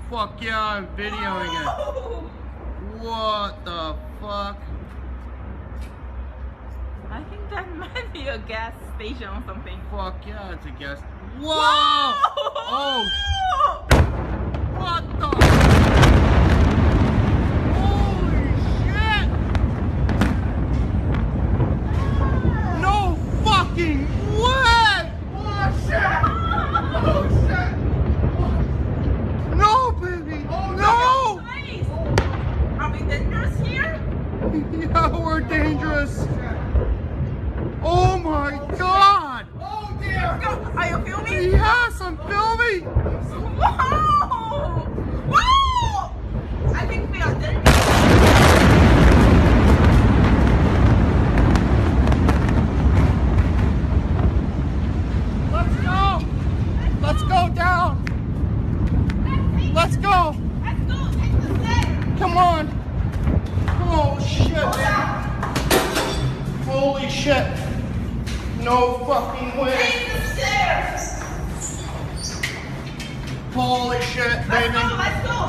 fuck yeah, I'm videoing it. What the fuck? I think that might be a gas station or something. Fuck yeah, it's a gas. Whoa! Whoa! Oh! What the? Holy shit! No fucking way! Oh shit! Oh shit! No, baby! No! Nice. Are we dangerous here? Yeah, we're dangerous. Oh my god! Oh dear! Are you filming? Yes, I'm filming! Whoa! Whoa! I think we are dangerous. Let's go! Let's go down! Let's go! Let's go. Take the stairs. Come on! Oh shit! Holy shit! No fucking way! Take the stairs. Holy shit, Let's baby! go. Let's go.